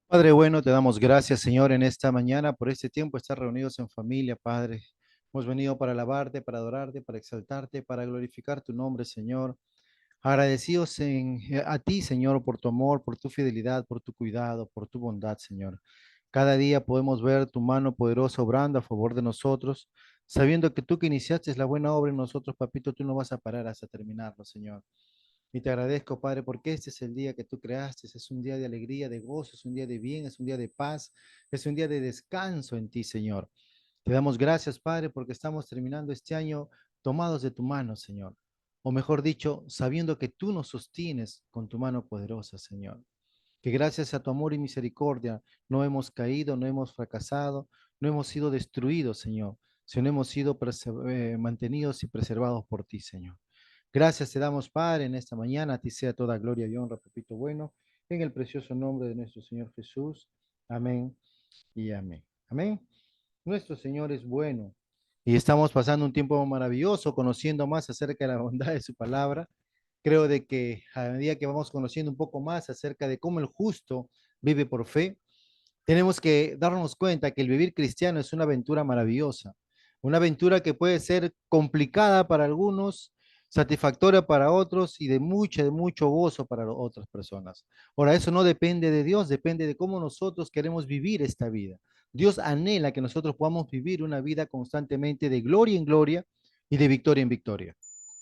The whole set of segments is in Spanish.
Padre bueno, te damos gracias, Señor, en esta mañana por este tiempo estar reunidos en familia, Padre. Hemos venido para alabarte, para adorarte, para exaltarte, para glorificar tu nombre, Señor. Agradecidos a ti, Señor, por tu amor, por tu fidelidad, por tu cuidado, por tu bondad, Señor. Cada día podemos ver tu mano poderosa obrando a favor de nosotros, sabiendo que tú que iniciaste la buena obra en nosotros, papito, tú no vas a parar hasta terminarlo, Señor. Y te agradezco, Padre, porque este es el día que tú creaste, es un día de alegría, de gozo, es un día de bien, es un día de paz, es un día de descanso en ti, Señor. Te damos gracias, Padre, porque estamos terminando este año tomados de tu mano, Señor. O mejor dicho, sabiendo que tú nos sostienes con tu mano poderosa, Señor. Que gracias a tu amor y misericordia no hemos caído, no hemos fracasado, no hemos sido destruidos, Señor, sino hemos sido mantenidos y preservados por ti, Señor. Gracias te damos, Padre, en esta mañana. A ti sea toda gloria y honra, papito bueno, en el precioso nombre de nuestro Señor Jesús. Amén y amén. Amén. Nuestro Señor es bueno y estamos pasando un tiempo maravilloso conociendo más acerca de la bondad de su palabra. Creo de que a medida que vamos conociendo un poco más acerca de cómo el justo vive por fe, tenemos que darnos cuenta que el vivir cristiano es una aventura maravillosa, una aventura que puede ser complicada para algunos, satisfactoria para otros y de mucho gozo para otras personas. Ahora, eso no depende de Dios, depende de cómo nosotros queremos vivir esta vida. Dios anhela que nosotros podamos vivir una vida constantemente de gloria en gloria y de victoria en victoria.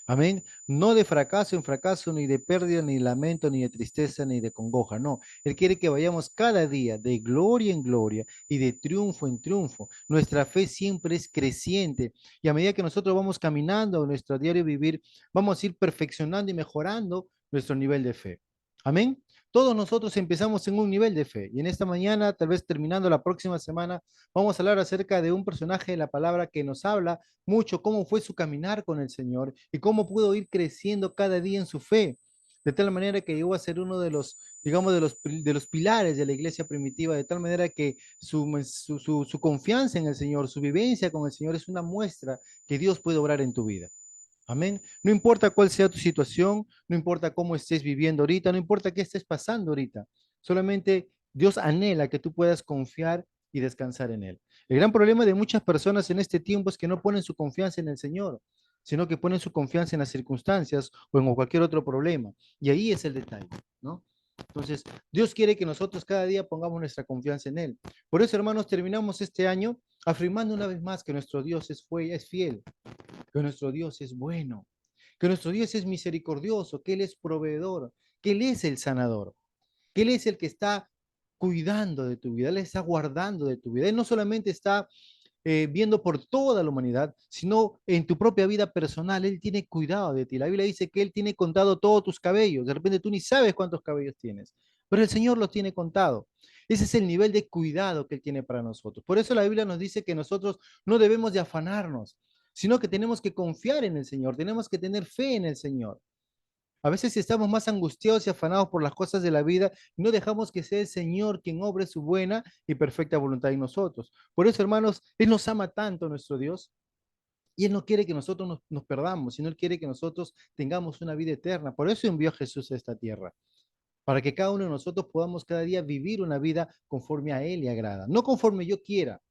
Amén. No de fracaso en fracaso, ni de pérdida, ni de lamento, ni de tristeza, ni de congoja. No, Él quiere que vayamos cada día de gloria en gloria y de triunfo en triunfo. Nuestra fe siempre es creciente y a medida que nosotros vamos caminando en nuestro diario vivir, vamos a ir perfeccionando y mejorando nuestro nivel de fe. Amén. Todos nosotros empezamos en un nivel de fe y en esta mañana, tal vez terminando la próxima semana, vamos a hablar acerca de un personaje de la palabra que nos habla mucho cómo fue su caminar con el Señor y cómo pudo ir creciendo cada día en su fe, de tal manera que llegó a ser uno de los, digamos, de los pilares de la iglesia primitiva, de tal manera que su confianza en el Señor, su vivencia con el Señor es una muestra que Dios puede obrar en tu vida. Amén. No importa cuál sea tu situación, no importa cómo estés viviendo ahorita, no importa qué estés pasando ahorita. Solamente Dios anhela que tú puedas confiar y descansar en Él. El gran problema de muchas personas en este tiempo es que no ponen su confianza en el Señor, sino que ponen su confianza en las circunstancias o en cualquier otro problema. Y ahí es el detalle, ¿no? Entonces, Dios quiere que nosotros cada día pongamos nuestra confianza en Él. Por eso, hermanos, terminamos este año afirmando una vez más que nuestro Dios es fiel, que nuestro Dios es bueno, que nuestro Dios es misericordioso, que Él es proveedor, que Él es el sanador, que Él es el que está cuidando de tu vida, Él está guardando de tu vida. Él no solamente está viendo por toda la humanidad, sino en tu propia vida personal. Él tiene cuidado de ti. La Biblia dice que Él tiene contado todos tus cabellos. De repente tú ni sabes cuántos cabellos tienes, pero el Señor los tiene contado. Ese es el nivel de cuidado que Él tiene para nosotros. Por eso la Biblia nos dice que nosotros no debemos de afanarnos, sino que tenemos que confiar en el Señor, tenemos que tener fe en el Señor. A veces estamos más angustiados y afanados por las cosas de la vida y no dejamos que sea el Señor quien obre su buena y perfecta voluntad en nosotros. Por eso, hermanos, Él nos ama tanto, nuestro Dios, y Él no quiere que nosotros nos perdamos, sino Él quiere que nosotros tengamos una vida eterna. Por eso envió a Jesús a esta tierra, para que cada uno de nosotros podamos cada día vivir una vida conforme a Él le agrada, no conforme yo quiera,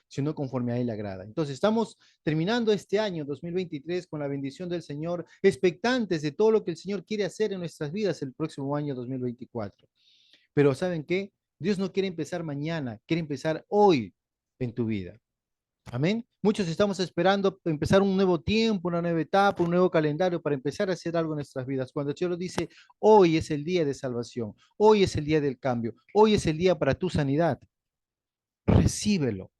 sino conforme a Él le agrada. Entonces, estamos terminando este año 2023 con la bendición del Señor, expectantes de todo lo que el Señor quiere hacer en nuestras vidas el próximo año 2024. Pero ¿saben qué? Dios no quiere empezar mañana, quiere empezar hoy en tu vida. Amén. Muchos estamos esperando empezar un nuevo tiempo, una nueva etapa, un nuevo calendario para empezar a hacer algo en nuestras vidas. Cuando el Señor dice, hoy es el día de salvación, hoy es el día del cambio, hoy es el día para tu sanidad, recíbelo,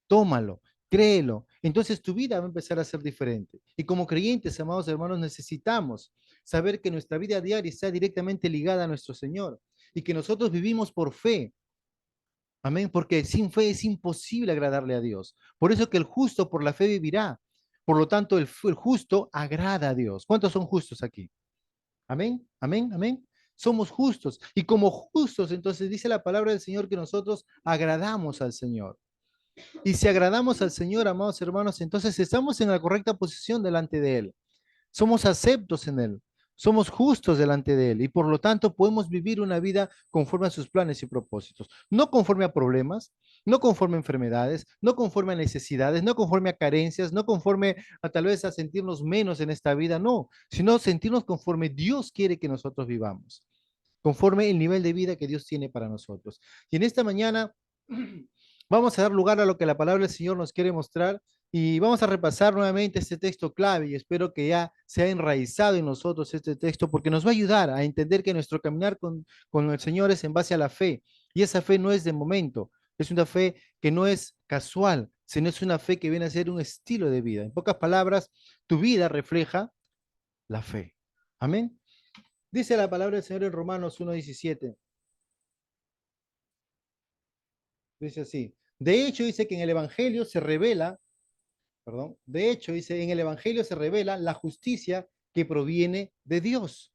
tómalo, créelo. Entonces tu vida va a empezar a ser diferente. Y como creyentes, amados hermanos, necesitamos saber que nuestra vida diaria está directamente ligada a nuestro Señor y que nosotros vivimos por fe. Amén, porque sin fe es imposible agradarle a Dios. Por eso que el justo por la fe vivirá. Por lo tanto, el justo agrada a Dios. ¿Cuántos son justos aquí? Amén, amén, amén. Somos justos. Y como justos, entonces dice la palabra del Señor que nosotros agradamos al Señor. Y si agradamos al Señor, amados hermanos, entonces estamos en la correcta posición delante de Él. Somos aceptos en Él. somos justos delante de Él y por lo tanto podemos vivir una vida conforme a sus planes y propósitos, no conforme a problemas, no conforme a enfermedades, no conforme a necesidades, no conforme a carencias, no conforme a tal vez a sentirnos menos en esta vida, no, sino sentirnos conforme Dios quiere que nosotros vivamos, conforme el nivel de vida que Dios tiene para nosotros. Y en esta mañana vamos a dar lugar a lo que la palabra del Señor nos quiere mostrar y vamos a repasar nuevamente este texto clave y espero que ya se ha enraizado en nosotros este texto porque nos va a ayudar a entender que nuestro caminar con el Señor es en base a la fe y esa fe no es de momento, es una fe que no es casual, sino es una fe que viene a ser un estilo de vida. En pocas palabras, tu vida refleja la fe. Amén. Dice la palabra del Señor en Romanos 1:17. Dice así. De hecho, dice que en el Evangelio se revela, perdón, de hecho, dice, en el Evangelio se revela la justicia que proviene de Dios,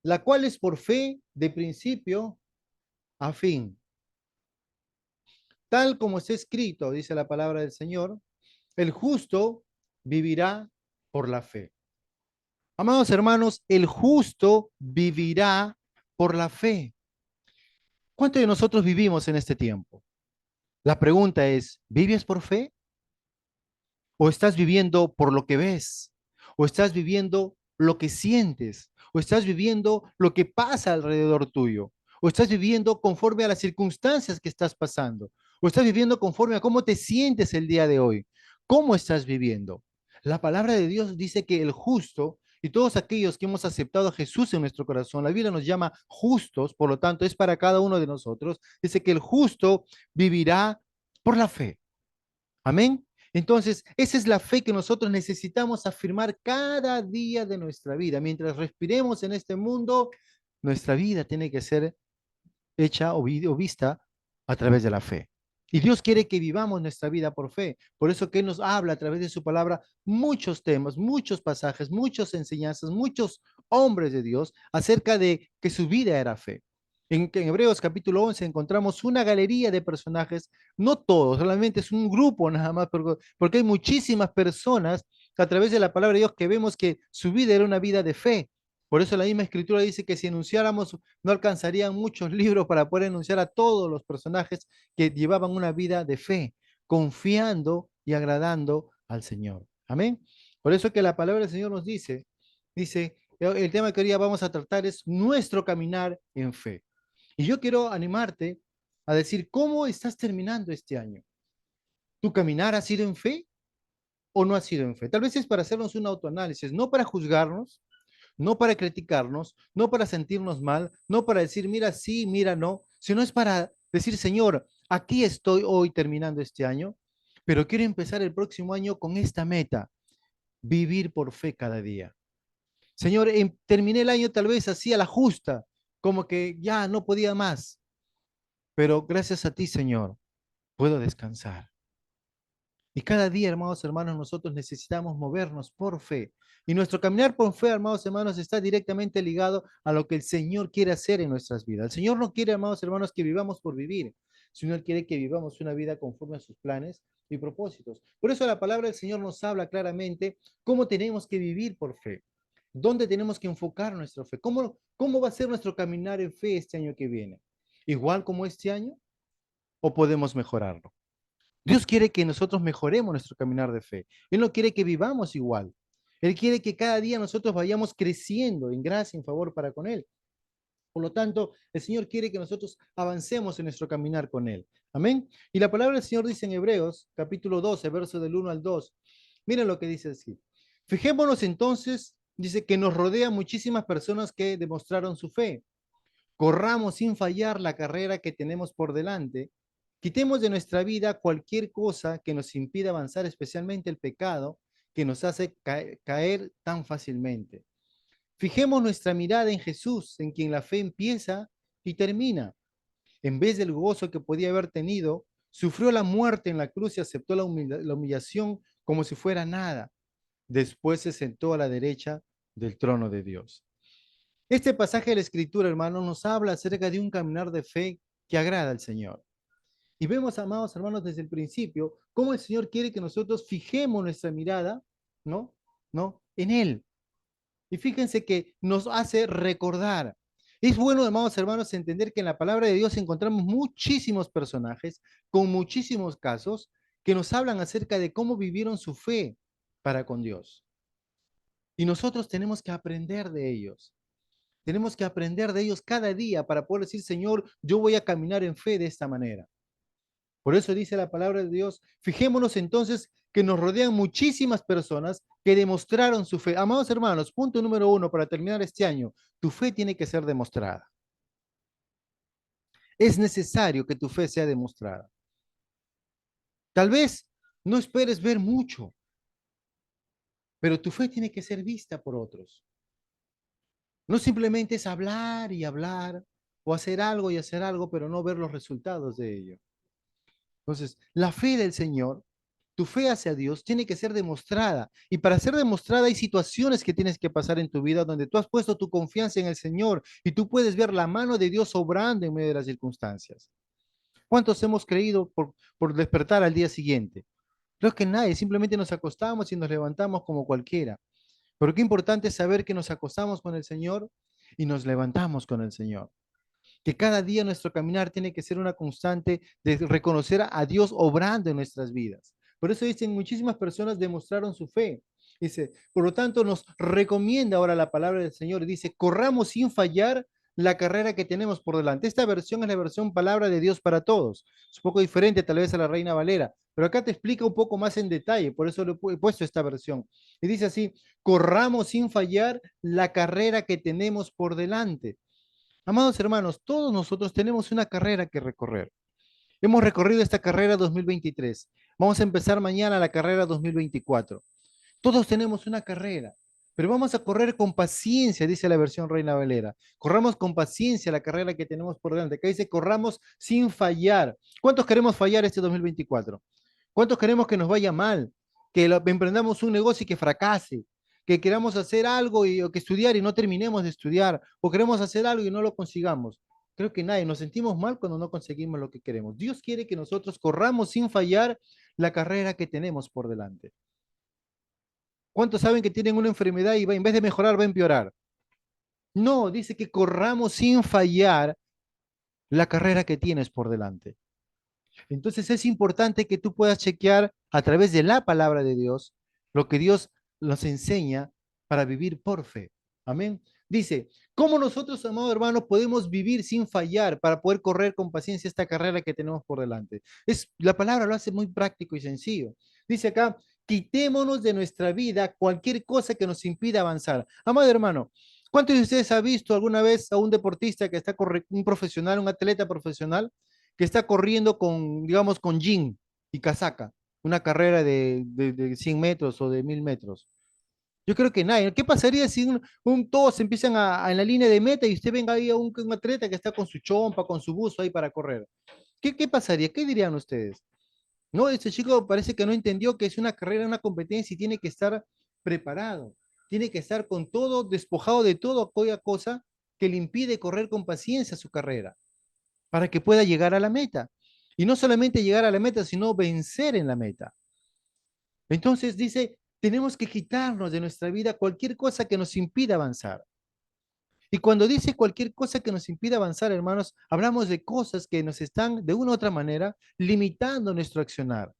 la cual es por fe de principio a fin. Tal como está escrito, dice la palabra del Señor, el justo vivirá por la fe. Amados hermanos, el justo vivirá por la fe. ¿Cuántos de nosotros vivimos en este tiempo? La pregunta es, ¿vives por fe? ¿O estás viviendo por lo que ves? ¿O estás viviendo lo que sientes? ¿O estás viviendo lo que pasa alrededor tuyo? ¿O estás viviendo conforme a las circunstancias que estás pasando? ¿O estás viviendo conforme a cómo te sientes el día de hoy? ¿Cómo estás viviendo? La palabra de Dios dice que el justo y todos aquellos que hemos aceptado a Jesús en nuestro corazón, la Biblia nos llama justos, por lo tanto es para cada uno de nosotros, dice que el justo vivirá por la fe. Amén. Entonces, esa es la fe que nosotros necesitamos afirmar cada día de nuestra vida. Mientras respiremos en este mundo, nuestra vida tiene que ser hecha o vista a través de la fe. Y Dios quiere que vivamos nuestra vida por fe. Por eso que Él nos habla a través de su palabra muchos temas, muchos pasajes, muchas enseñanzas, muchos hombres de Dios acerca de que su vida era fe. En Hebreos capítulo 11 encontramos una galería de personajes, no todos, realmente es un grupo nada más, porque hay muchísimas personas a través de la palabra de Dios que vemos que su vida era una vida de fe. Por eso la misma escritura dice que si enunciáramos no alcanzarían muchos libros para poder enunciar a todos los personajes que llevaban una vida de fe, confiando y agradando al Señor. Amén. Por eso que la palabra del Señor nos dice, el tema que hoy día vamos a tratar es nuestro caminar en fe. Y yo quiero animarte a decir, ¿cómo estás terminando este año? ¿Tu caminar ha sido en fe o no ha sido en fe? Tal vez es para hacernos un autoanálisis, no para juzgarnos, no para criticarnos, no para sentirnos mal, no para decir, mira sí, mira no, sino es para decir, Señor, aquí estoy hoy terminando este año, pero quiero empezar el próximo año con esta meta, vivir por fe cada día. Señor, terminé el año tal vez así a la justa, como que ya no podía más, pero gracias a ti, Señor, puedo descansar. Y cada día, hermanos, hermanos, nosotros necesitamos movernos por fe. Y nuestro caminar por fe, hermanos, hermanos, está directamente ligado a lo que el Señor quiere hacer en nuestras vidas. El Señor no quiere, hermanos, hermanos, que vivamos por vivir, sino Él quiere que vivamos una vida conforme a sus planes y propósitos. Por eso la palabra del Señor nos habla claramente cómo tenemos que vivir por fe, dónde tenemos que enfocar nuestra fe, cómo va a ser nuestro caminar en fe este año que viene. ¿Igual como este año o podemos mejorarlo? Dios quiere que nosotros mejoremos nuestro caminar de fe. Él no quiere que vivamos igual. Él quiere que cada día nosotros vayamos creciendo en gracia, en favor para con Él. Por lo tanto, el Señor quiere que nosotros avancemos en nuestro caminar con Él. Amén. Y la palabra del Señor dice en Hebreos, capítulo 12, verso del 1 al 2. Miren lo que dice así. Fijémonos entonces, dice que nos rodean muchísimas personas que demostraron su fe. Corramos sin fallar la carrera que tenemos por delante. Quitemos de nuestra vida cualquier cosa que nos impida avanzar, especialmente el pecado que nos hace caer tan fácilmente. Fijemos nuestra mirada en Jesús, en quien la fe empieza y termina. En vez del gozo que podía haber tenido, sufrió la muerte en la cruz y aceptó la humillación como si fuera nada. Después se sentó a la derecha del trono de Dios. Este pasaje de la Escritura, hermano, nos habla acerca de un caminar de fe que agrada al Señor. Y vemos, amados hermanos, desde el principio, cómo el Señor quiere que nosotros fijemos nuestra mirada, ¿no? ¿No? En Él. Y fíjense que nos hace recordar. Es bueno, amados hermanos, entender que en la palabra de Dios encontramos muchísimos personajes con muchísimos casos que nos hablan acerca de cómo vivieron su fe para con Dios. Y nosotros tenemos que aprender de ellos. Tenemos que aprender de ellos cada día para poder decir, Señor, yo voy a caminar en fe de esta manera. Por eso dice la palabra de Dios, fijémonos entonces que nos rodean muchísimas personas que demostraron su fe. Amados hermanos, punto número uno para terminar este año, tu fe tiene que ser demostrada. Es necesario que tu fe sea demostrada. Tal vez no esperes ver mucho, pero tu fe tiene que ser vista por otros. No simplemente es hablar y hablar o hacer algo y hacer algo, pero no ver los resultados de ello. Entonces, la fe del Señor, tu fe hacia Dios, tiene que ser demostrada. Y para ser demostrada hay situaciones que tienes que pasar en tu vida donde tú has puesto tu confianza en el Señor y tú puedes ver la mano de Dios obrando en medio de las circunstancias. ¿Cuántos hemos creído por despertar al día siguiente? Creo que nadie, simplemente nos acostamos y nos levantamos como cualquiera. Pero qué importante es saber que nos acostamos con el Señor y nos levantamos con el Señor. Que cada día nuestro caminar tiene que ser una constante de reconocer a Dios obrando en nuestras vidas. Por eso dicen, muchísimas personas demostraron su fe. Dice, por lo tanto, nos recomienda ahora la palabra del Señor. Dice, corramos sin fallar la carrera que tenemos por delante. Esta versión es la versión palabra de Dios para todos. Es un poco diferente tal vez a la Reina Valera, pero acá te explica un poco más en detalle, por eso le he puesto esta versión. Y dice así, corramos sin fallar la carrera que tenemos por delante. Amados hermanos, todos nosotros tenemos una carrera que recorrer. Hemos recorrido esta carrera 2023. Vamos a empezar mañana la carrera 2024. Todos tenemos una carrera, pero vamos a correr con paciencia, dice la versión Reina Valera. Corramos con paciencia la carrera que tenemos por delante. Acá dice, corramos sin fallar. ¿Cuántos queremos fallar este 2024? ¿Cuántos queremos que nos vaya mal? Que emprendamos un negocio y que fracase, que queramos hacer algo o que estudiar y no terminemos de estudiar, o queremos hacer algo y no lo consigamos. Creo que nadie, nos sentimos mal cuando no conseguimos lo que queremos. Dios quiere que nosotros corramos sin fallar la carrera que tenemos por delante. ¿Cuántos saben que tienen una enfermedad y en vez de mejorar va a empeorar? No, dice que corramos sin fallar la carrera que tienes por delante. Entonces es importante que tú puedas chequear a través de la palabra de Dios lo que Dios nos enseña para vivir por fe. Amén. Dice, ¿cómo nosotros, amados hermanos, podemos vivir sin fallar para poder correr con paciencia esta carrera que tenemos por delante? La palabra lo hace muy práctico y sencillo. Dice acá, quitémonos de nuestra vida cualquier cosa que nos impida avanzar. Amado hermano, ¿cuántos de ustedes han visto alguna vez a un deportista que está un profesional, un atleta profesional? Que está corriendo con, digamos, con jean y casaca, una carrera de 100 metros o de 1000 metros. Yo creo que nadie. ¿Qué pasaría si todos empiezan en la línea de meta y usted venga ahí a un atleta que está con su chompa, con su buzo ahí para correr? ¿Qué pasaría? ¿Qué dirían ustedes? No, este chico parece que no entendió que es una carrera, una competencia y tiene que estar preparado. Tiene que estar con todo, despojado de todo aquella cosa que le impide correr con paciencia su carrera para que pueda llegar a la meta. Y no solamente llegar a la meta, sino vencer en la meta. Entonces dice, tenemos que quitarnos de nuestra vida cualquier cosa que nos impida avanzar. Y cuando dice cualquier cosa que nos impida avanzar, hermanos, hablamos de cosas que nos están, de una u otra manera, limitando nuestro accionar,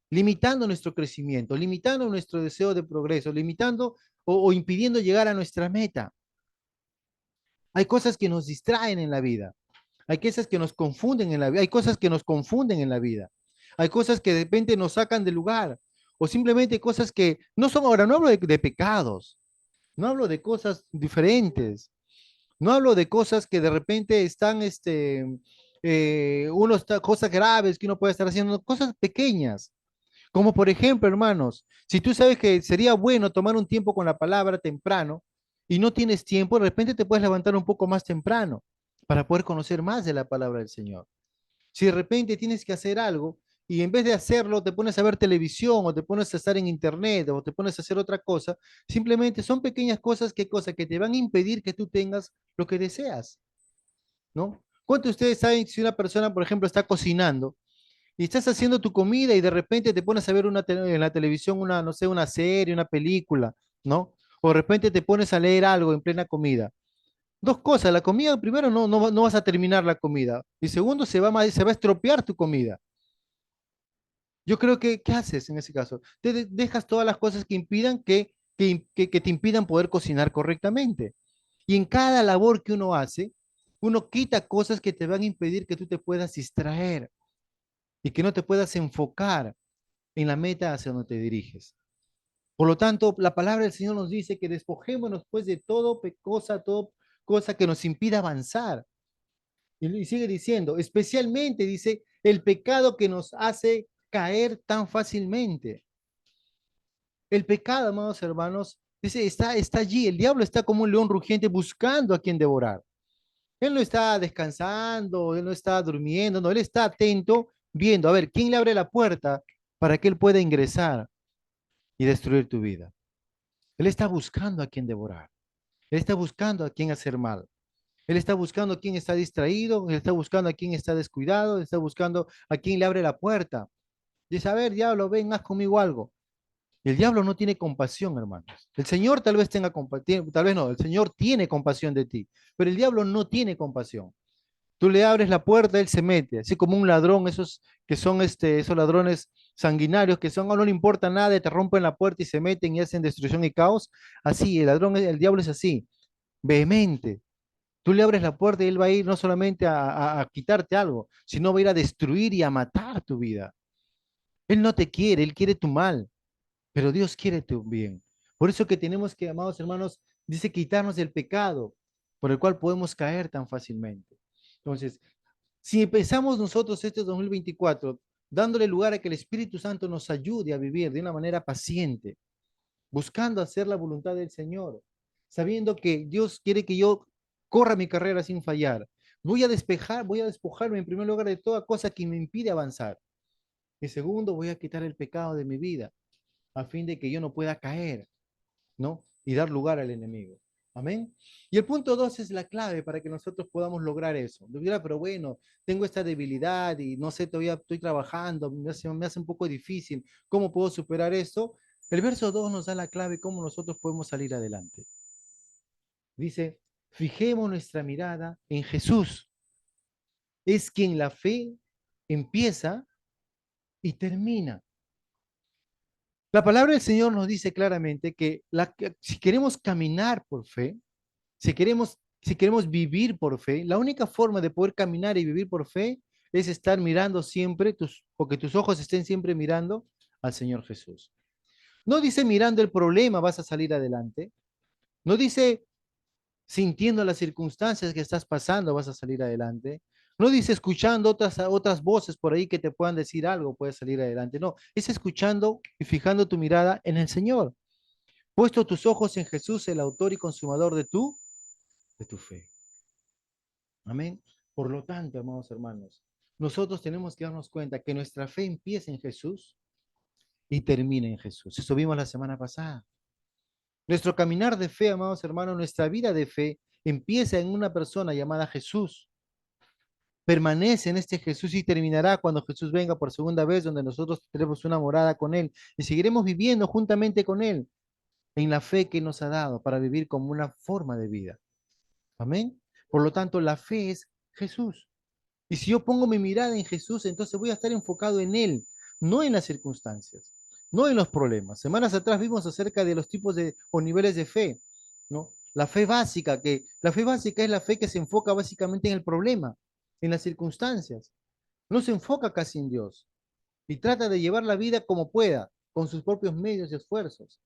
limitando nuestro crecimiento, limitando nuestro deseo de progreso, limitando o impidiendo llegar a nuestra meta. Hay cosas que nos distraen en la vida. Hay cosas que nos confunden en la vida, hay cosas que nos confunden en la vida. Hay cosas que de repente nos sacan del lugar o simplemente cosas que no son, ahora no hablo de pecados, no hablo de cosas diferentes, no hablo de cosas que de repente están, cosas graves que uno puede estar haciendo, cosas pequeñas. Como por ejemplo, hermanos, si tú sabes que sería bueno tomar un tiempo con la palabra temprano y no tienes tiempo, de repente te puedes levantar un poco más temprano para poder conocer más de la palabra del Señor. Si de repente tienes que hacer algo y en vez de hacerlo te pones a ver televisión o te pones a estar en internet o te pones a hacer otra cosa, simplemente son pequeñas cosas que te van a impedir que tú tengas lo que deseas, ¿no? ¿Cuántos de ustedes saben si una persona, por ejemplo, está cocinando y estás haciendo tu comida y de repente te pones a ver en la televisión una, no sé, una serie, una película, ¿no? O de repente te pones a leer algo en plena comida. Dos cosas, la comida, primero, no vas a terminar la comida. Y segundo, se va a estropear tu comida. Yo creo que, ¿qué haces en ese caso? Dejas todas las cosas que impidan que te impidan poder cocinar correctamente. Y en cada labor que uno hace, uno quita cosas que te van a impedir que tú te puedas distraer y que no te puedas enfocar en la meta hacia donde te diriges. Por lo tanto, la palabra del Señor nos dice que despojémonos pues de todo cosa que nos impida avanzar. Y sigue diciendo, especialmente dice, el pecado que nos hace caer tan fácilmente. El pecado, amados hermanos, dice, está allí. El diablo está como un león rugiente buscando a quien devorar. Él no está descansando, él no está durmiendo, no, él está atento, viendo, a ver, ¿quién le abre la puerta para que él pueda ingresar y destruir tu vida? Él está buscando a quien devorar. Él está buscando a quien hacer mal. Él está buscando a quien está distraído, él está buscando a quien está descuidado, él está buscando a quien le abre la puerta. Dice, a ver, diablo, ven, haz conmigo algo. El diablo no tiene compasión, hermanos. El Señor tal vez tenga compasión, tal vez no, el Señor tiene compasión de ti, pero el diablo no tiene compasión. Tú le abres la puerta, él se mete, así como un ladrón, esos que son esos ladrones sanguinarios que son, no le importa nada, te rompen la puerta y se meten y hacen destrucción y caos. Así, el ladrón, el diablo es así, vehemente. Tú le abres la puerta y él va a ir no solamente a quitarte algo, sino va a ir a destruir y a matar tu vida. Él no te quiere, él quiere tu mal, pero Dios quiere tu bien. Por eso que tenemos que, amados hermanos, dice quitarnos del pecado por el cual podemos caer tan fácilmente. Entonces, si empezamos nosotros este 2024 dándole lugar a que el Espíritu Santo nos ayude a vivir de una manera paciente, buscando hacer la voluntad del Señor, sabiendo que Dios quiere que yo corra mi carrera sin fallar, voy a despojarme en primer lugar de toda cosa que me impide avanzar. Y segundo, voy a quitar el pecado de mi vida a fin de que yo no pueda caer, ¿no? Y dar lugar al enemigo. Amén. Y el punto dos es la clave para que nosotros podamos lograr eso. Dirá, pero bueno, tengo esta debilidad y no sé, todavía estoy trabajando, me hace un poco difícil. ¿Cómo puedo superar esto? El verso 2 nos da la clave cómo nosotros podemos salir adelante. Dice, fijemos nuestra mirada en Jesús. Es quien la fe empieza y termina. La palabra del Señor nos dice claramente que si queremos caminar por fe, si queremos vivir por fe, la única forma de poder caminar y vivir por fe es estar mirando siempre, porque tus ojos estén siempre mirando al Señor Jesús. No dice mirando el problema vas a salir adelante. No dice sintiendo las circunstancias que estás pasando vas a salir adelante. No dice escuchando otras voces por ahí que te puedan decir algo, puedes salir adelante. No, es escuchando y fijando tu mirada en el Señor. Puesto tus ojos en Jesús, el autor y consumador de tu fe. Amén. Por lo tanto, amados hermanos, nosotros tenemos que darnos cuenta que nuestra fe empieza en Jesús y termina en Jesús. Eso vimos la semana pasada. Nuestro caminar de fe, amados hermanos, nuestra vida de fe empieza en una persona llamada Jesús. Permanece en este Jesús y terminará cuando Jesús venga por segunda vez, donde nosotros tenemos una morada con Él y seguiremos viviendo juntamente con Él en la fe que nos ha dado para vivir como una forma de vida. Amén. Por lo tanto, la fe es Jesús. Y si yo pongo mi mirada en Jesús, entonces voy a estar enfocado en Él, no en las circunstancias, no en los problemas. Semanas atrás vimos acerca de los tipos de o niveles de fe, ¿no? La fe básica es la fe que se enfoca básicamente en el problema, en las circunstancias. No se enfoca casi en Dios y trata de llevar la vida como pueda, con sus propios medios y esfuerzos.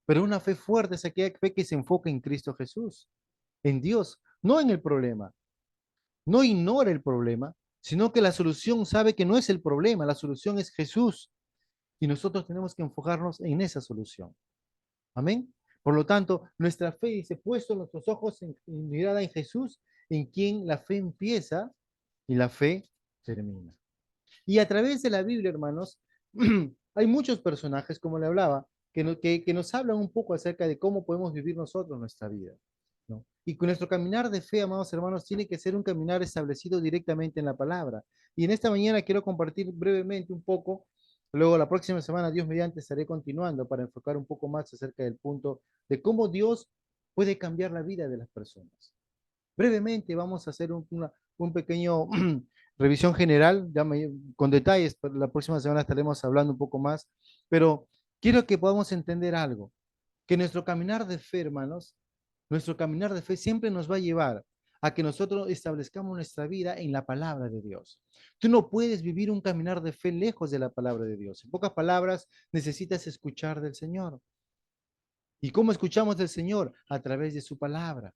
Pero una fe fuerte es aquella fe que se enfoca en Cristo Jesús, en Dios, no en el problema. No ignora el problema, sino que la solución sabe que no es el problema, la solución es Jesús. Y nosotros tenemos que enfocarnos en esa solución. Amén. Por lo tanto, nuestra fe dice, puesto nuestros ojos en mirada en Jesús, en quien la fe empieza y la fe termina. Y a través de la Biblia, hermanos, hay muchos personajes, como le hablaba, que nos hablan un poco acerca de cómo podemos vivir nosotros nuestra vida, ¿no? Y con nuestro caminar de fe, amados hermanos, tiene que ser un caminar establecido directamente en la palabra. Y en esta mañana quiero compartir brevemente un poco Luego, la próxima semana, Dios mediante, estaré continuando para enfocar un poco más acerca del punto de cómo Dios puede cambiar la vida de las personas. Brevemente vamos a hacer un pequeño revisión general, con detalles, pero la próxima semana estaremos hablando un poco más, pero quiero que podamos entender algo, que nuestro caminar de fe, hermanos, nuestro caminar de fe siempre nos va a llevar a que nosotros establezcamos nuestra vida en la palabra de Dios. Tú no puedes vivir un caminar de fe lejos de la palabra de Dios. En pocas palabras, necesitas escuchar del Señor. ¿Y cómo escuchamos del Señor? A través de su palabra,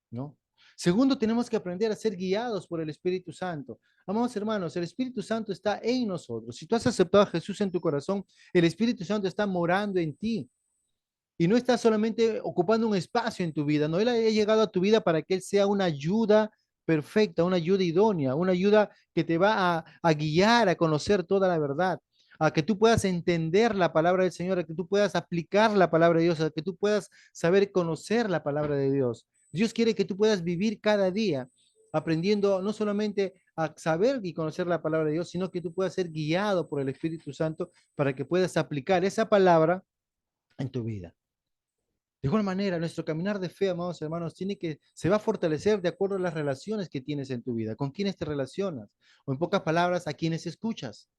¿no? Segundo, tenemos que aprender a ser guiados por el Espíritu Santo. Amados hermanos, el Espíritu Santo está en nosotros. Si tú has aceptado a Jesús en tu corazón, el Espíritu Santo está morando en ti. Y no está solamente ocupando un espacio en tu vida, no, Él ha llegado a tu vida para que Él sea una ayuda perfecta, una ayuda idónea, una ayuda que te va a guiar a conocer toda la verdad, a que tú puedas entender la palabra del Señor, a que tú puedas aplicar la palabra de Dios, a que tú puedas saber conocer la palabra de Dios. Dios quiere que tú puedas vivir cada día aprendiendo no solamente a saber y conocer la palabra de Dios, sino que tú puedas ser guiado por el Espíritu Santo para que puedas aplicar esa palabra en tu vida. De igual manera, nuestro caminar de fe, amados hermanos, se va a fortalecer de acuerdo a las relaciones que tienes en tu vida, con quiénes te relacionas, o en pocas palabras, a quiénes escuchas.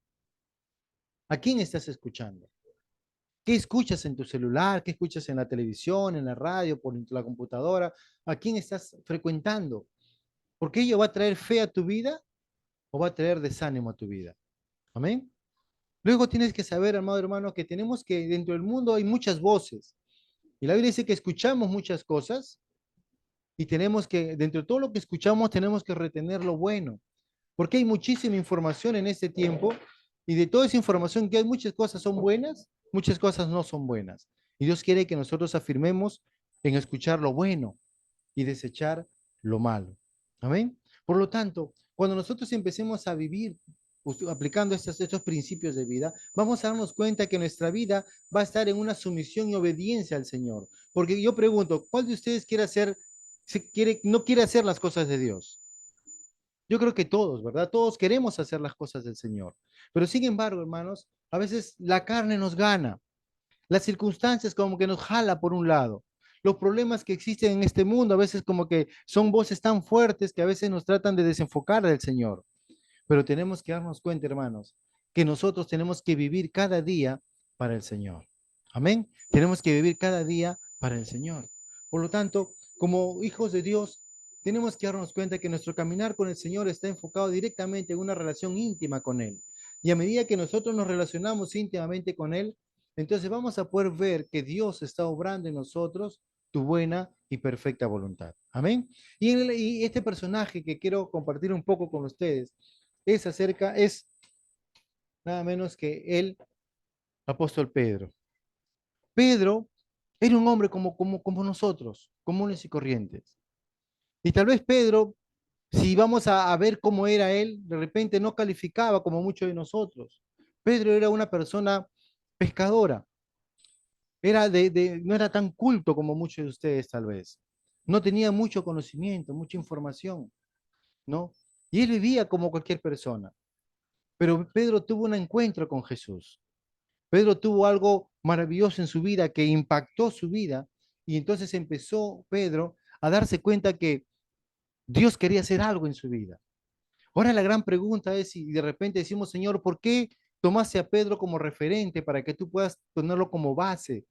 ¿A quién estás escuchando? ¿Qué escuchas en tu celular? ¿Qué escuchas en la televisión, en la radio, por la computadora? ¿A quién estás frecuentando? Porque ello va a traer fe a tu vida o va a traer desánimo a tu vida. Amén. Luego tienes que saber, amado hermano, que tenemos que dentro del mundo hay muchas voces. Y la Biblia dice que escuchamos muchas cosas, y tenemos que, dentro de todo lo que escuchamos, tenemos que retener lo bueno, porque hay muchísima información en este tiempo y de toda esa información que hay, muchas cosas son buenas, muchas cosas no son buenas. Y Dios quiere que nosotros afirmemos en escuchar lo bueno y desechar lo malo. Amén. Por lo tanto, cuando nosotros empecemos a vivir aplicando estos principios de vida, vamos a darnos cuenta que nuestra vida va a estar en una sumisión y obediencia al Señor. Porque yo pregunto, ¿cuál de ustedes quiere hacer, no quiere hacer las cosas de Dios? Yo creo que todos, ¿verdad? Todos queremos hacer las cosas del Señor. Pero sin embargo, hermanos, a veces la carne nos gana. Las circunstancias como que nos jala por un lado. Los problemas que existen en este mundo a veces como que son voces tan fuertes que a veces nos tratan de desenfocar del Señor. Pero tenemos que darnos cuenta, hermanos, que nosotros tenemos que vivir cada día para el Señor. Amén. Tenemos que vivir cada día para el Señor. Por lo tanto, como hijos de Dios, tenemos que darnos cuenta que nuestro caminar con el Señor está enfocado directamente en una relación íntima con Él. Y a medida que nosotros nos relacionamos íntimamente con Él, entonces vamos a poder ver que Dios está obrando en nosotros tu buena y perfecta voluntad. Amén. Y este personaje que quiero compartir un poco con ustedes es nada menos que el apóstol Pedro. Pedro era un hombre como nosotros, comunes y corrientes. Y tal vez Pedro, si vamos a ver cómo era él, de repente no calificaba como muchos de nosotros. Pedro era una persona pescadora, no era tan culto como muchos de ustedes tal vez. No tenía mucho conocimiento, mucha información, ¿no? Y él vivía como cualquier persona. Pero Pedro tuvo un encuentro con Jesús. Pedro tuvo algo maravilloso en su vida que impactó su vida y entonces empezó Pedro a darse cuenta que Dios quería hacer algo en su vida. Ahora la gran pregunta es si de repente decimos, Señor, ¿por qué tomaste a Pedro como referente para que tú puedas tenerlo como base,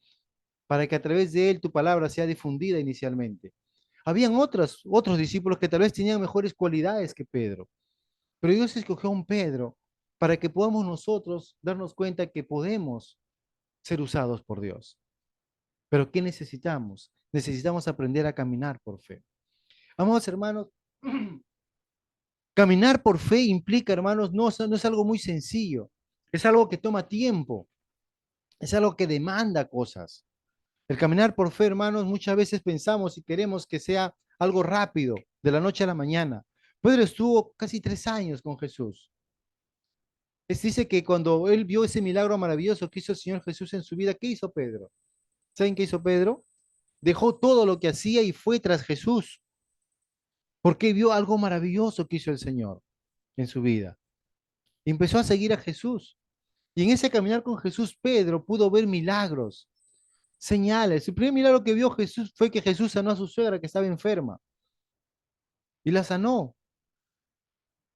para que a través de él tu palabra sea difundida inicialmente? Habían otros discípulos que tal vez tenían mejores cualidades que Pedro, pero Dios escogió a un Pedro para que podamos nosotros darnos cuenta que podemos ser usados por Dios. Pero ¿qué necesitamos? Necesitamos aprender a caminar por fe. Amados hermanos, caminar por fe implica, hermanos, no es algo muy sencillo. Es algo que toma tiempo. Es algo que demanda cosas. El caminar por fe, hermanos, muchas veces pensamos y queremos que sea algo rápido, de la noche a la mañana. Pedro estuvo casi 3 años con Jesús. Dice que cuando él vio ese milagro maravilloso que hizo el Señor Jesús en su vida, ¿qué hizo Pedro? ¿Saben qué hizo Pedro? Dejó todo lo que hacía y fue tras Jesús, porque vio algo maravilloso que hizo el Señor en su vida. Y empezó a seguir a Jesús. Y en ese caminar con Jesús, Pedro pudo ver milagros, señales. El primer milagro que vio Jesús fue que Jesús sanó a su suegra que estaba enferma y la sanó.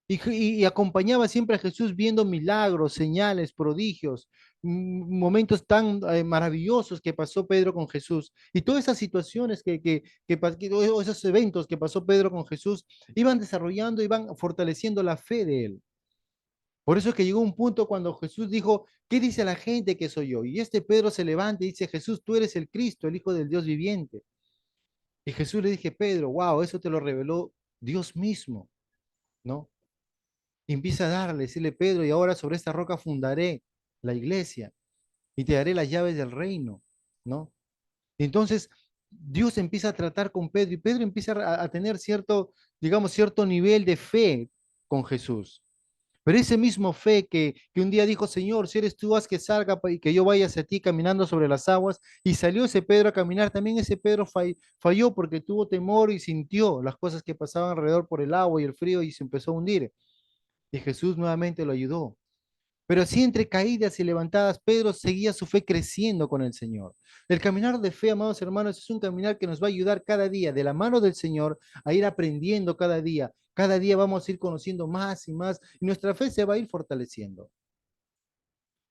Y acompañaba siempre a Jesús viendo milagros, señales, prodigios, momentos tan maravillosos que pasó Pedro con Jesús. Y todas esas situaciones o esos eventos que pasó Pedro con Jesús iban desarrollando, iban fortaleciendo la fe de él. Por eso es que llegó un punto cuando Jesús dijo, ¿qué dice la gente que soy yo? Y este Pedro se levanta y dice, Jesús, tú eres el Cristo, el Hijo del Dios viviente. Y Jesús le dije, Pedro, wow, eso te lo reveló Dios mismo, ¿no? Y empieza a darle, decirle, Pedro, y ahora sobre esta roca fundaré la iglesia y te daré las llaves del reino, ¿no? Entonces, Dios empieza a tratar con Pedro y Pedro empieza a tener cierto, digamos, cierto nivel de fe con Jesús. Pero ese mismo fe que un día dijo, Señor, si eres tú, haz que salga y que yo vaya hacia ti caminando sobre las aguas. Y salió ese Pedro a caminar. También ese Pedro falló porque tuvo temor y sintió las cosas que pasaban alrededor por el agua y el frío y se empezó a hundir. Y Jesús nuevamente lo ayudó. Pero así entre caídas y levantadas, Pedro seguía su fe creciendo con el Señor. El caminar de fe, amados hermanos, es un caminar que nos va a ayudar cada día de la mano del Señor a ir aprendiendo cada día. Cada día vamos a ir conociendo más y más y nuestra fe se va a ir fortaleciendo.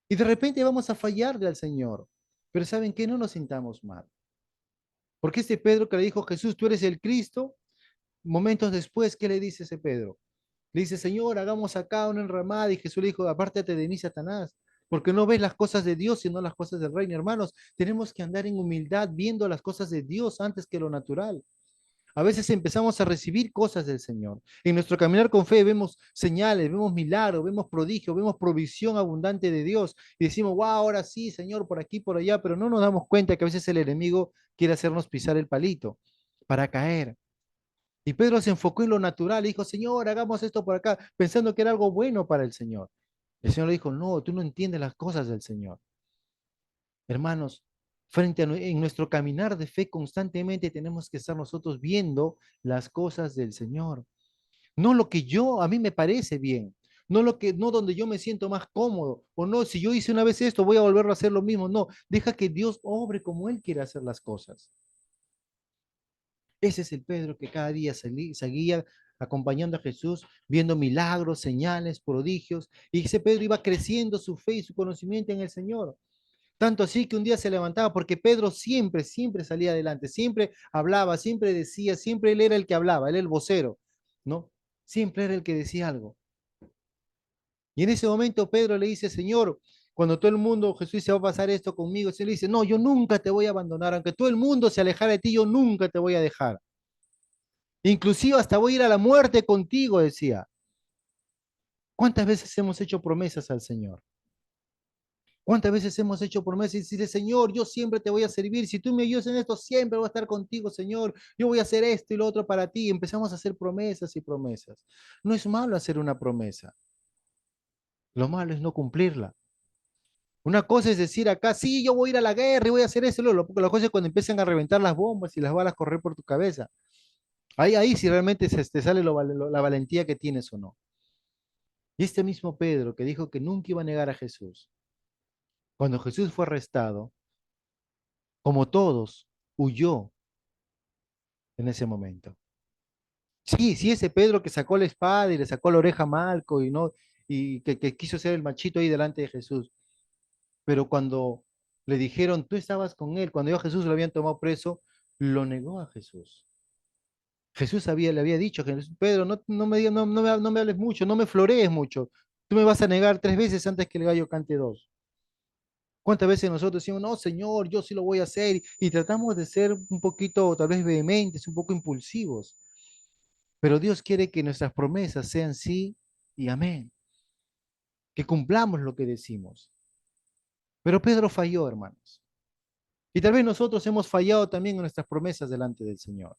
Y de repente vamos a fallarle al Señor. Pero ¿saben qué? No nos sintamos mal. Porque este Pedro que le dijo, Jesús, tú eres el Cristo, momentos después, ¿qué le dice ese Pedro? Le dice, Señor, hagamos acá una enramada. Y Jesús le dijo, apártate de mí, Satanás, porque no ves las cosas de Dios, sino las cosas del reino. Hermanos, tenemos que andar en humildad viendo las cosas de Dios antes que lo natural. A veces empezamos a recibir cosas del Señor. En nuestro caminar con fe vemos señales, vemos milagros, vemos prodigios, vemos provisión abundante de Dios. Y decimos, wow, ahora sí, Señor, por aquí, por allá, pero no nos damos cuenta que a veces el enemigo quiere hacernos pisar el palito para caer. Y Pedro se enfocó en lo natural y dijo, Señor, hagamos esto por acá, pensando que era algo bueno para el Señor. El Señor le dijo, no, tú no entiendes las cosas del Señor. Hermanos, en nuestro caminar de fe constantemente tenemos que estar nosotros viendo las cosas del Señor. No lo que a mí me parece bien, no donde yo me siento más cómodo, o no, si yo hice una vez esto, voy a volverlo a hacer lo mismo. No, deja que Dios obre como Él quiere hacer las cosas. Ese es el Pedro que cada día seguía acompañando a Jesús, viendo milagros, señales, prodigios, y ese Pedro iba creciendo su fe y su conocimiento en el Señor. Tanto así que un día se levantaba, porque Pedro siempre, siempre salía adelante, siempre hablaba, siempre decía, siempre él era el que hablaba, él era el vocero, ¿no? Siempre era el que decía algo. Y en ese momento Pedro le dice, Señor, cuando todo el mundo, Jesús dice, va a pasar esto conmigo, el Señor le dice, no, yo nunca te voy a abandonar, aunque todo el mundo se alejara de ti, yo nunca te voy a dejar. Inclusive hasta voy a ir a la muerte contigo, decía. ¿Cuántas veces hemos hecho promesas al Señor? ¿Cuántas veces hemos hecho promesas y decirle, Señor, yo siempre te voy a servir? Si tú me ayudas en esto, siempre voy a estar contigo, Señor. Yo voy a hacer esto y lo otro para ti. Y empezamos a hacer promesas y promesas. No es malo hacer una promesa. Lo malo es no cumplirla. Una cosa es decir acá, sí, yo voy a ir a la guerra y voy a hacer eso. La cosa es cuando empiezan a reventar las bombas y las balas correr por tu cabeza. Ahí si realmente te sale la valentía que tienes o no. Y este mismo Pedro que dijo que nunca iba a negar a Jesús, cuando Jesús fue arrestado, como todos, huyó en ese momento. Sí, sí, ese Pedro que sacó la espada y le sacó la oreja a Malco y no, y que quiso ser el machito ahí delante de Jesús. Pero cuando le dijeron, tú estabas con él, cuando yo a Jesús lo habían tomado preso, lo negó a Jesús. Jesús le había dicho, Pedro, no me hables mucho, no me florees mucho. Tú me vas a negar 3 veces antes que el gallo cante dos. ¿Cuántas veces nosotros decimos, no, Señor, yo sí lo voy a hacer? Y tratamos de ser un poquito, tal vez vehementes, un poco impulsivos. Pero Dios quiere que nuestras promesas sean sí y amén. Que cumplamos lo que decimos. Pero Pedro falló, hermanos. Y tal vez nosotros hemos fallado también en nuestras promesas delante del Señor.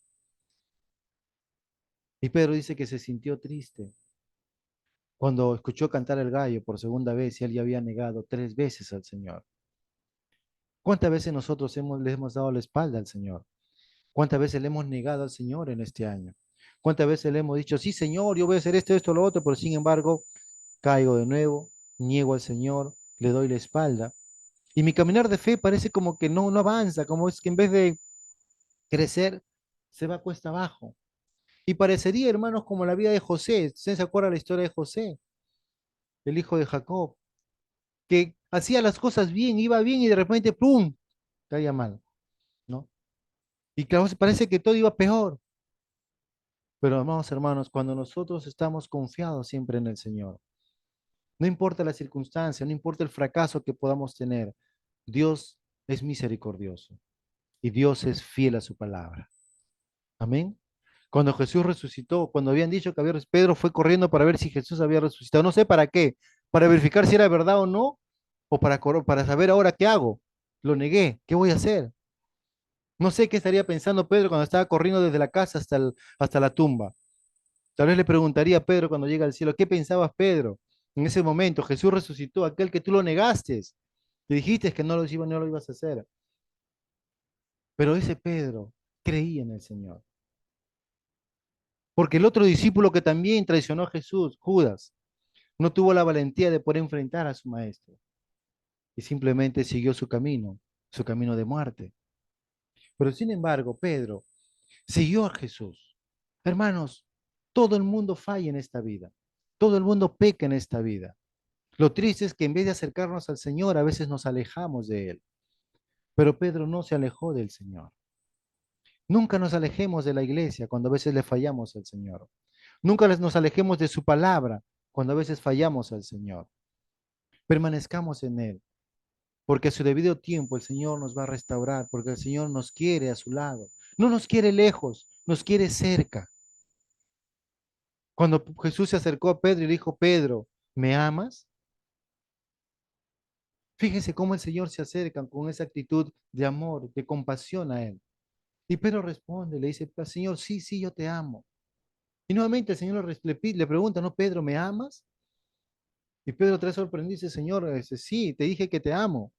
Y Pedro dice que se sintió triste cuando escuchó cantar el gallo por segunda vez y él ya había negado 3 veces al Señor. ¿Cuántas veces nosotros le hemos dado la espalda al Señor? ¿Cuántas veces le hemos negado al Señor en este año? ¿Cuántas veces le hemos dicho, sí, Señor, yo voy a hacer esto, esto, lo otro, pero sin embargo, caigo de nuevo, niego al Señor, le doy la espalda. Y mi caminar de fe parece como que no avanza, como es que en vez de crecer, se va cuesta abajo. Y parecería, hermanos, como la vida de José. ¿Ustedes se acuerdan la historia de José, el hijo de Jacob? Que hacía las cosas bien, iba bien y de repente, ¡pum!, caía mal, ¿no? Y claro, parece que todo iba peor. Pero amados hermanos, cuando nosotros estamos confiados siempre en el Señor, no importa la circunstancia, no importa el fracaso que podamos tener, Dios es misericordioso y Dios es fiel a su palabra. Amén. Cuando Jesús resucitó, cuando habían dicho que había, Pedro fue corriendo para ver si Jesús había resucitado. No sé para qué, para verificar si era verdad o no, o para saber ahora qué hago. Lo negué, ¿qué voy a hacer? No sé qué estaría pensando Pedro cuando estaba corriendo desde la casa hasta la tumba. Tal vez le preguntaría a Pedro cuando llega al cielo, ¿qué pensabas, Pedro? En ese momento Jesús resucitó, aquel que tú lo negaste, y dijiste que no lo ibas a hacer. Pero ese Pedro creía en el Señor. Porque el otro discípulo que también traicionó a Jesús, Judas, no tuvo la valentía de poder enfrentar a su maestro y simplemente siguió su camino de muerte. Pero sin embargo, Pedro siguió a Jesús. Hermanos, todo el mundo falla en esta vida. Todo el mundo peca en esta vida. Lo triste es que en vez de acercarnos al Señor, a veces nos alejamos de Él. Pero Pedro no se alejó del Señor. Nunca nos alejemos de la iglesia cuando a veces le fallamos al Señor. Nunca nos alejemos de su palabra cuando a veces fallamos al Señor. Permanezcamos en Él, porque a su debido tiempo el Señor nos va a restaurar, porque el Señor nos quiere a su lado. No nos quiere lejos, nos quiere cerca. Cuando Jesús se acercó a Pedro y le dijo, Pedro, ¿me amas? Fíjese cómo el Señor se acerca con esa actitud de amor, de compasión a Él. Y Pedro responde, le dice, Señor, sí, sí, yo te amo. Y nuevamente el Señor le pregunta, ¿no, Pedro, me amas? Y Pedro otra vez sorprendido dice, Señor, sí, te dije que te amo.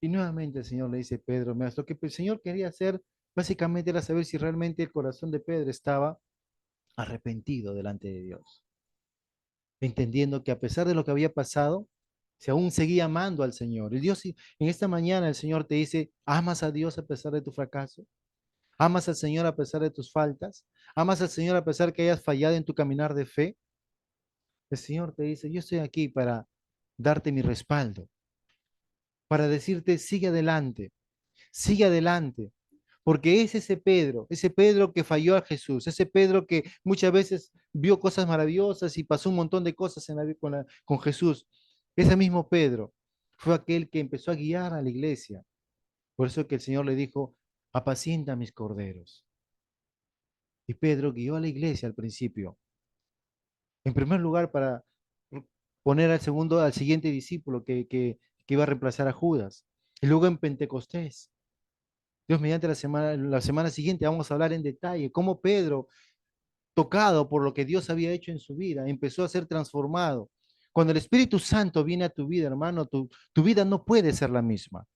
Y nuevamente el Señor le dice, Pedro, me amas. Lo que el Señor quería hacer básicamente era saber si realmente el corazón de Pedro estaba arrepentido delante de Dios, entendiendo que a pesar de lo que había pasado, se aún seguía amando al Señor. Y Dios, en esta mañana el Señor te dice, ¿amas a Dios a pesar de tu fracaso? ¿Amas al Señor a pesar de tus faltas? ¿Amas al Señor a pesar que hayas fallado en tu caminar de fe? El Señor te dice, yo estoy aquí para darte mi respaldo, para decirte, sigue adelante, porque es ese Pedro que falló a Jesús, ese Pedro que muchas veces vio cosas maravillosas y pasó un montón de cosas en la, con Jesús. Ese mismo Pedro fue aquel que empezó a guiar a la iglesia. Por eso que el Señor le dijo, apacienta mis corderos. Y Pedro guió a la iglesia al principio. En primer lugar, para poner al siguiente discípulo que iba a reemplazar a Judas. Y luego en Pentecostés. Dios mediante la semana siguiente vamos a hablar en detalle cómo Pedro, tocado por lo que Dios había hecho en su vida, empezó a ser transformado. Cuando el Espíritu Santo viene a tu vida, hermano, tu vida no puede ser la misma.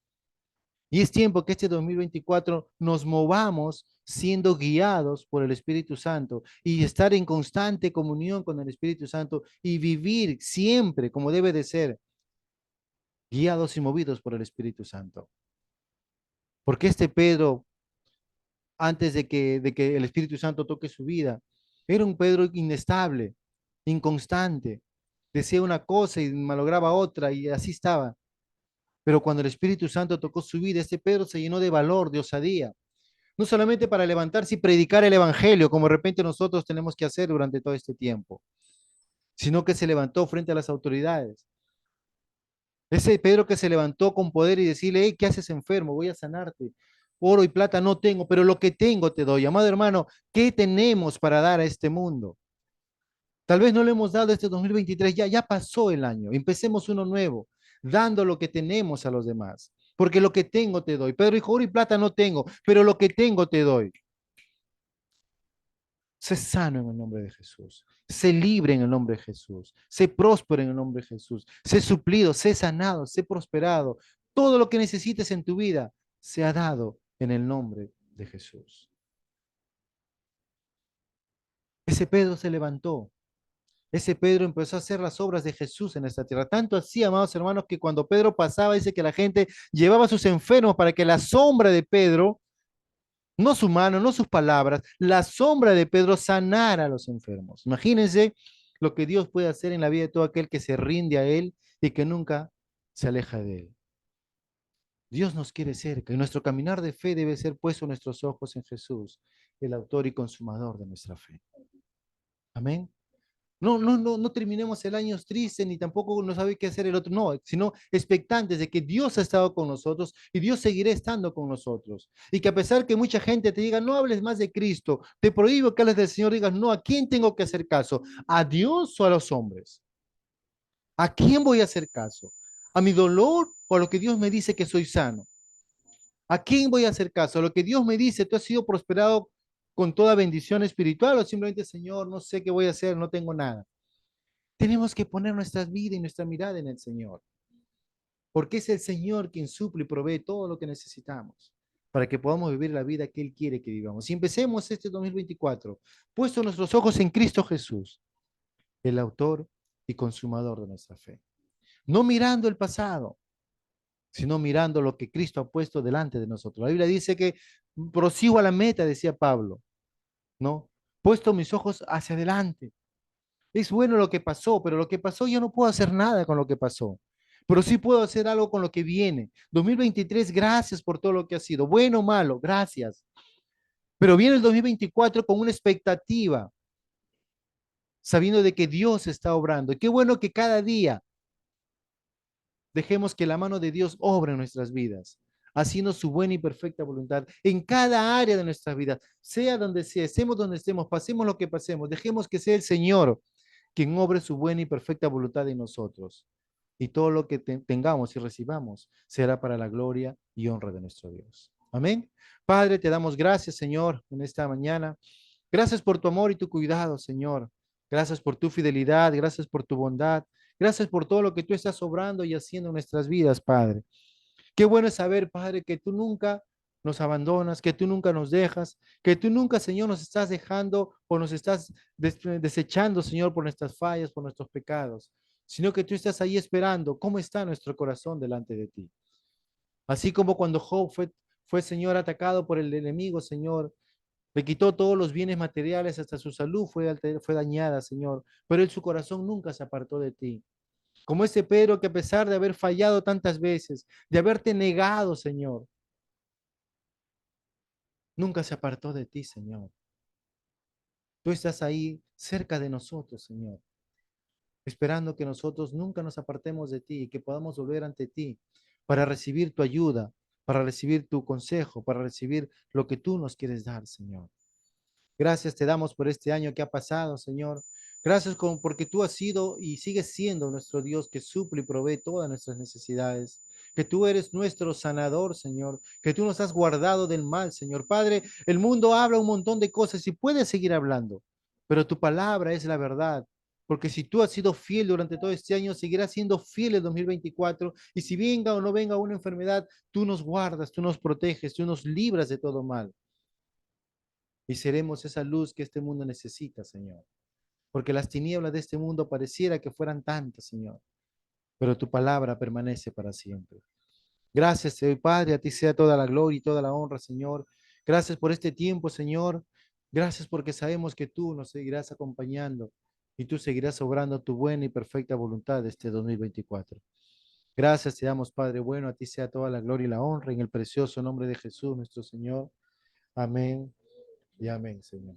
Y es tiempo que este 2024 nos movamos siendo guiados por el Espíritu Santo y estar en constante comunión con el Espíritu Santo y vivir siempre como debe de ser, guiados y movidos por el Espíritu Santo. Porque este Pedro, antes de que el Espíritu Santo toque su vida, era un Pedro inestable, inconstante, decía una cosa y malograba otra y así estaba. Pero cuando el Espíritu Santo tocó su vida, este Pedro se llenó de valor, de osadía, no solamente para levantarse y predicar el Evangelio, como de repente nosotros tenemos que hacer durante todo este tiempo, sino que se levantó frente a las autoridades. Ese Pedro que se levantó con poder y decirle, hey, ¿qué haces enfermo? Voy a sanarte. Oro y plata no tengo, pero lo que tengo te doy. Amado hermano, ¿qué tenemos para dar a este mundo? Tal vez no le hemos dado este 2023, ya pasó el año, empecemos uno nuevo, dando lo que tenemos a los demás, porque lo que tengo te doy. Pedro dijo, oro y plata no tengo, pero lo que tengo te doy. Sé sano en el nombre de Jesús. Sé libre en el nombre de Jesús. Sé próspero en el nombre de Jesús. Sé suplido, sé sanado, sé prosperado. Todo lo que necesites en tu vida se ha dado en el nombre de Jesús. Ese Pedro se levantó Ese Pedro empezó a hacer las obras de Jesús en esta tierra. Tanto así, amados hermanos, que cuando Pedro pasaba, dice que la gente llevaba a sus enfermos para que la sombra de Pedro, no su mano, no sus palabras, la sombra de Pedro sanara a los enfermos. Imagínense lo que Dios puede hacer en la vida de todo aquel que se rinde a Él y que nunca se aleja de Él. Dios nos quiere cerca y nuestro caminar de fe debe ser puesto nuestros ojos en Jesús, el autor y consumador de nuestra fe. Amén. No terminemos el año triste ni tampoco no sabe qué hacer el otro, no, sino expectantes de que Dios ha estado con nosotros y Dios seguirá estando con nosotros. Y que a pesar que mucha gente te diga, no hables más de Cristo, te prohíbo que hables del Señor, digas, no, ¿a quién tengo que hacer caso? ¿A Dios o a los hombres? ¿A quién voy a hacer caso? ¿A mi dolor o a lo que Dios me dice que soy sano? ¿A quién voy a hacer caso? ¿A lo que Dios me dice, tú has sido prosperado con toda bendición espiritual o simplemente, Señor, no sé qué voy a hacer, no tengo nada? Tenemos que poner nuestra vida y nuestra mirada en el Señor, porque es el Señor quien suple y provee todo lo que necesitamos para que podamos vivir la vida que Él quiere que vivamos. Y empecemos este 2024, puesto nuestros ojos en Cristo Jesús, el autor y consumador de nuestra fe. No mirando el pasado, sino mirando lo que Cristo ha puesto delante de nosotros. La Biblia dice que prosigo a la meta, decía Pablo, ¿no? Puesto mis ojos hacia adelante. Es bueno lo que pasó, pero lo que pasó yo no puedo hacer nada con lo que pasó. Pero sí puedo hacer algo con lo que viene. 2023, gracias por todo lo que ha sido. Bueno o malo, gracias. Pero viene el 2024 con una expectativa, sabiendo de que Dios está obrando. Y qué bueno que cada día dejemos que la mano de Dios obre en nuestras vidas, haciendo su buena y perfecta voluntad en cada área de nuestras vidas, sea donde sea, estemos donde estemos, pasemos lo que pasemos, dejemos que sea el Señor quien obre su buena y perfecta voluntad en nosotros. Y todo lo que tengamos y recibamos será para la gloria y honra de nuestro Dios. Amén. Padre, te damos gracias, Señor, en esta mañana. Gracias por tu amor y tu cuidado, Señor. Gracias por tu fidelidad, gracias por tu bondad. Gracias por todo lo que tú estás obrando y haciendo en nuestras vidas, Padre. Qué bueno es saber, Padre, que tú nunca nos abandonas, que tú nunca nos dejas, que tú nunca, Señor, nos estás dejando o nos estás desechando, Señor, por nuestras fallas, por nuestros pecados, sino que tú estás ahí esperando cómo está nuestro corazón delante de ti. Así como cuando Job fue, Señor, atacado por el enemigo, Señor, le quitó todos los bienes materiales, hasta su salud fue dañada, Señor, pero él su corazón nunca se apartó de ti. Como ese Pedro que a pesar de haber fallado tantas veces, de haberte negado, Señor, nunca se apartó de ti, Señor. Tú estás ahí cerca de nosotros, Señor, esperando que nosotros nunca nos apartemos de ti y que podamos volver ante ti para recibir tu ayuda, para recibir tu consejo, para recibir lo que tú nos quieres dar, Señor. Gracias te damos por este año que ha pasado, Señor. Gracias porque tú has sido y sigues siendo nuestro Dios que suple y provee todas nuestras necesidades. Que tú eres nuestro sanador, Señor. Que tú nos has guardado del mal, Señor. Padre, el mundo habla un montón de cosas y puede seguir hablando, pero tu palabra es la verdad. Porque si tú has sido fiel durante todo este año, seguirás siendo fiel el 2024. Y si venga o no venga una enfermedad, tú nos guardas, tú nos proteges, tú nos libras de todo mal y seremos esa luz que este mundo necesita, Señor. Porque las tinieblas de este mundo pareciera que fueran tantas, Señor, pero tu palabra permanece para siempre. Gracias, Señor Padre, a ti sea toda la gloria y toda la honra, Señor. Gracias por este tiempo, Señor. Gracias porque sabemos que tú nos seguirás acompañando y tú seguirás obrando tu buena y perfecta voluntad este 2024. Gracias te damos, Padre bueno, a ti sea toda la gloria y la honra en el precioso nombre de Jesús, nuestro Señor. Amén y amén, Señor.